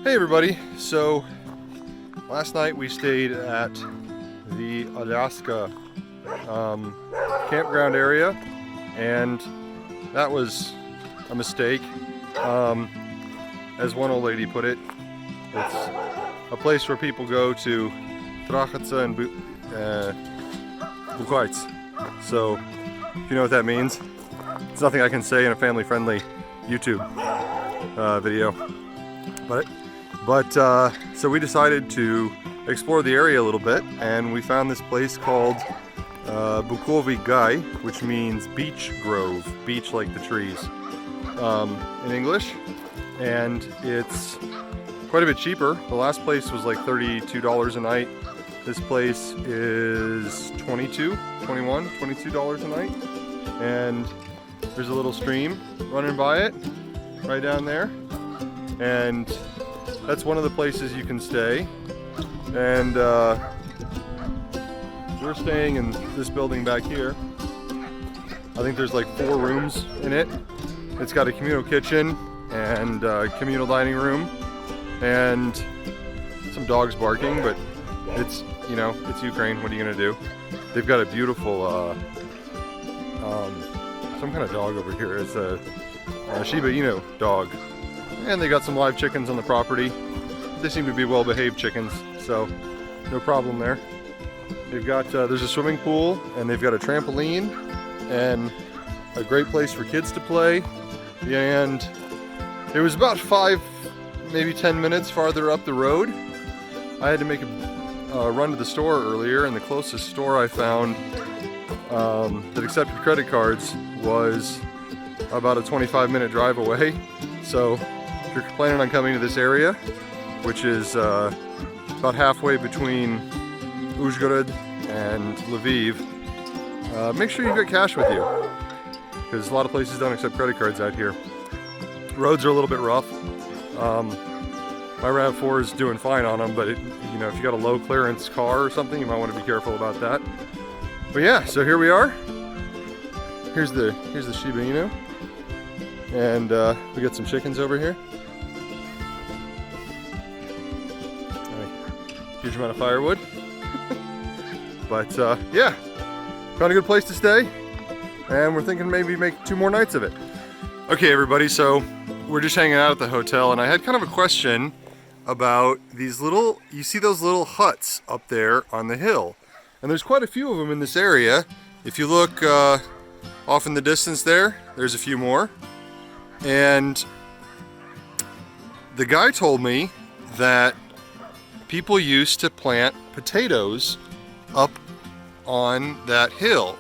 Hey everybody, so last night we stayed at the Alaska campground area, and that was a mistake. As one old lady put it, it's a place where people go to трахаться and bukać. So if you know what that means, it's nothing I can say in a family-friendly YouTube video. But so we decided to explore the area a little bit, and we found this place called Bukowy Gaj, which means beech grove, beech like the trees in English, and it's quite a bit cheaper. The last place was like $32 a night. This place is $22 a night, and there's a little stream running by it right down there, and that's one of the places you can stay. And we're staying in this building back here. I think there's like 4 rooms in it. It's got a communal kitchen and communal dining room and some dogs barking, but it's, you know, it's Ukraine. What are you gonna do? They've got a beautiful some kind of dog over here. It's a Shiba Inu dog. And they got some live chickens on the property. They seem to be well-behaved chickens, so no problem there. They've got, there's a swimming pool, and they've got a trampoline, and a great place for kids to play. And it was about 5, maybe 10 minutes farther up the road. I had to make a run to the store earlier, and the closest store I found that accepted credit cards was about a 25-minute drive away. So if you're planning on coming to this area, which is about halfway between Uzhhorod and Lviv, make sure you've got cash with you, because a lot of places don't accept credit cards out here. Roads are a little bit rough. My RAV4 is doing fine on them, but you know, if you got a low clearance car or something, you might want to be careful about that. But yeah, so here we are. Here's the Shiba Inu, and we got some chickens over here. Huge amount of firewood. But yeah, found a good place to stay, and we're thinking maybe make 2 more nights of it. Okay everybody, so we're just hanging out at the hotel, and I had kind of a question about these little, you see those little huts up there on the hill, and there's quite a few of them in this area. If you look off in the distance there, there's a few more, and the guy told me that people used to plant potatoes up on that hill,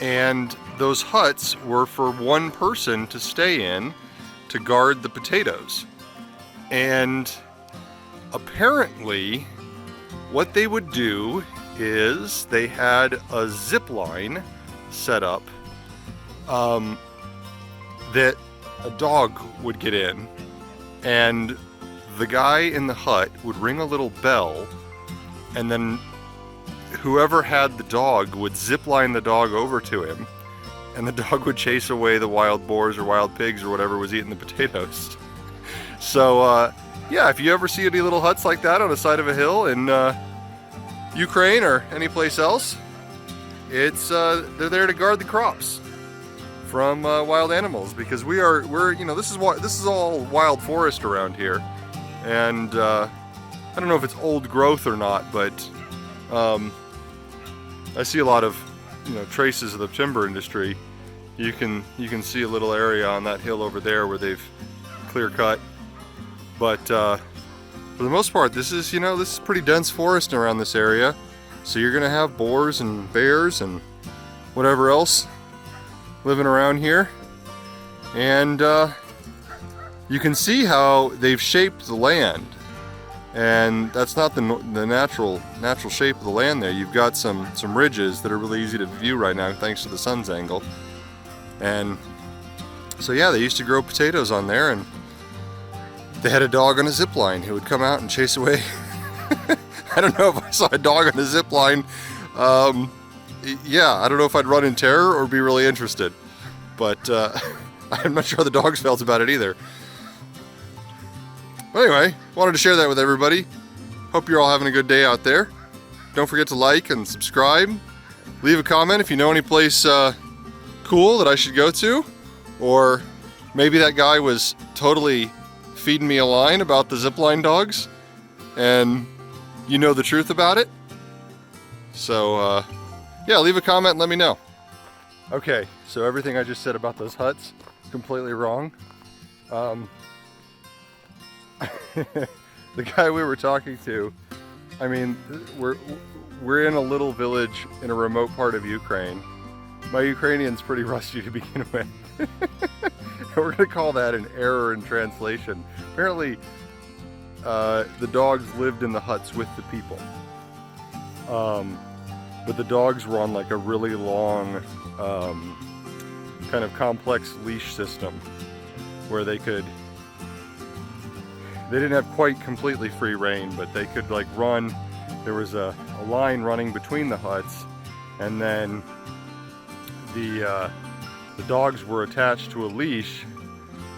and those huts were for one person to stay in to guard the potatoes. And apparently what they would do is they had a zip line set up that a dog would get in, and the guy in the hut would ring a little bell, and then whoever had the dog would zip line the dog over to him, and the dog would chase away the wild boars or wild pigs or whatever was eating the potatoes. So yeah, if you ever see any little huts like that on the side of a hill in Ukraine or any place else, it's they're there to guard the crops from wild animals, because we're you know, this is all wild forest around here. And I don't know if it's old growth or not, but I see a lot of, you know, traces of the timber industry. You can see a little area on that hill over there where they've clear cut. But for the most part, this is, you know, this is pretty dense forest around this area. So you're gonna have boars and bears and whatever else living around here. And you can see how they've shaped the land, and that's not the natural shape of the land there. You've got some ridges that are really easy to view right now thanks to the sun's angle. And so yeah, they used to grow potatoes on there, and they had a dog on a zip line who would come out and chase away. I don't know if I saw a dog on a zip line. Yeah, I don't know if I'd run in terror or be really interested, but I'm not sure how the dogs felt about it either. But Anyway, wanted to share that with everybody. Hope you're all having a good day out there. Don't forget to like and subscribe. Leave a comment if you know any place cool that I should go to, or maybe that guy was totally feeding me a line about the zipline dogs and you know the truth about it. So yeah, leave a comment and let me know. Okay, so everything I just said about those huts is completely wrong. The guy we were talking to, I mean, we're in a little village in a remote part of Ukraine. My Ukrainian's pretty rusty to begin with. We're gonna call that an error in translation. Apparently, the dogs lived in the huts with the people. But the dogs were on like a really long, kind of complex leash system where they didn't have quite completely free rein, but they could like run. There was a line running between the huts, and then the dogs were attached to a leash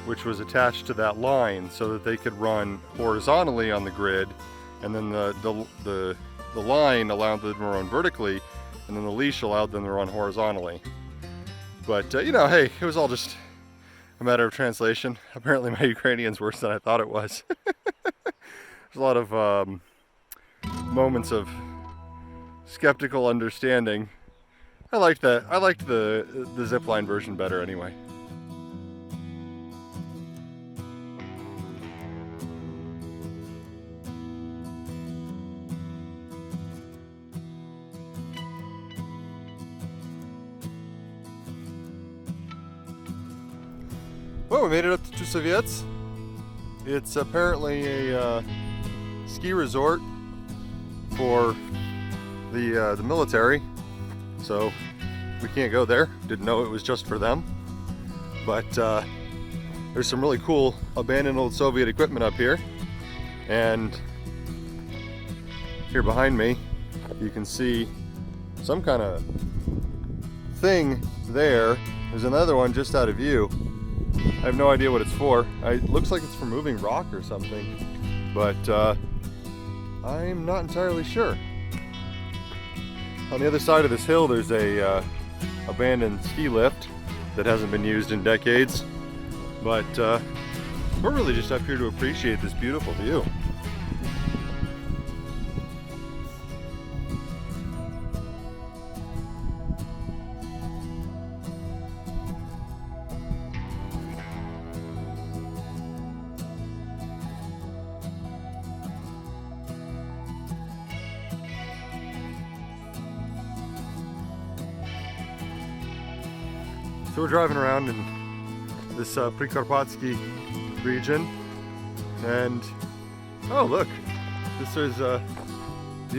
which was attached to that line so that they could run horizontally on the grid, and then the line allowed them to run vertically, and then the leash allowed them to run horizontally. But you know, hey, it was all just a matter of translation. Apparently my Ukrainian's worse than I thought it was. There's a lot of moments of skeptical understanding. I liked the zipline version better anyway. Well, we made it up to Tusovets. It's apparently a ski resort for the military, so we can't go there. Didn't know it was just for them. But there's some really cool abandoned old Soviet equipment up here, and here behind me you can see some kind of thing there. There's another one just out of view. I have no idea what it's for. It looks like it's for moving rock or something, but I'm not entirely sure. On the other side of this hill there's a abandoned ski lift that hasn't been used in decades, but we're really just up here to appreciate this beautiful view. So we're driving around in this Prikarpatsky region, and oh look, this is the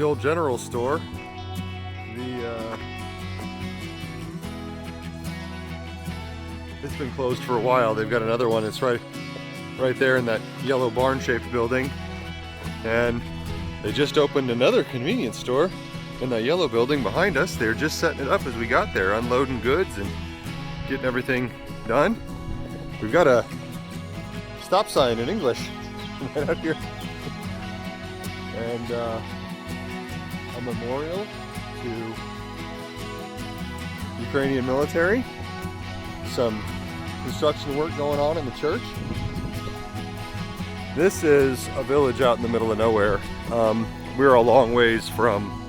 old general store. It's been closed for a while. They've got another one. It's right there in that yellow barn-shaped building, and they just opened another convenience store in that yellow building behind us. They're just setting it up as we got there, unloading goods and getting everything done. We've got a stop sign in English right out here, and a memorial to Ukrainian military. Some construction work going on in the church. This is a village out in the middle of nowhere. We're a long ways from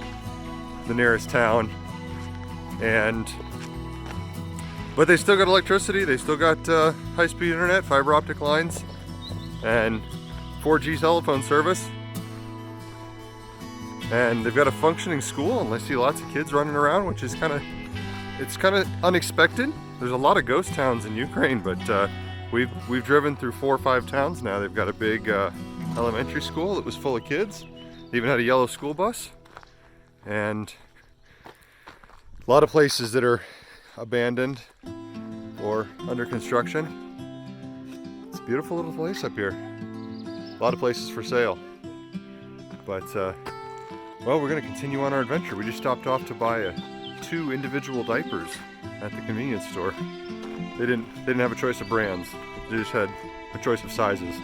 the nearest town, but they still got electricity, they still got high-speed internet, fiber optic lines, and 4G telephone service. And they've got a functioning school, and I see lots of kids running around, which is kind of unexpected. There's a lot of ghost towns in Ukraine, but we've driven through 4 or 5 towns now. They've got a big elementary school that was full of kids. They even had a yellow school bus, and a lot of places that are abandoned or under construction. It's a beautiful little place up here. A lot of places for sale. But well, we're going to continue on our adventure. We just stopped off to buy 2 individual diapers at the convenience store. They didn't have a choice of brands. They just had a choice of sizes.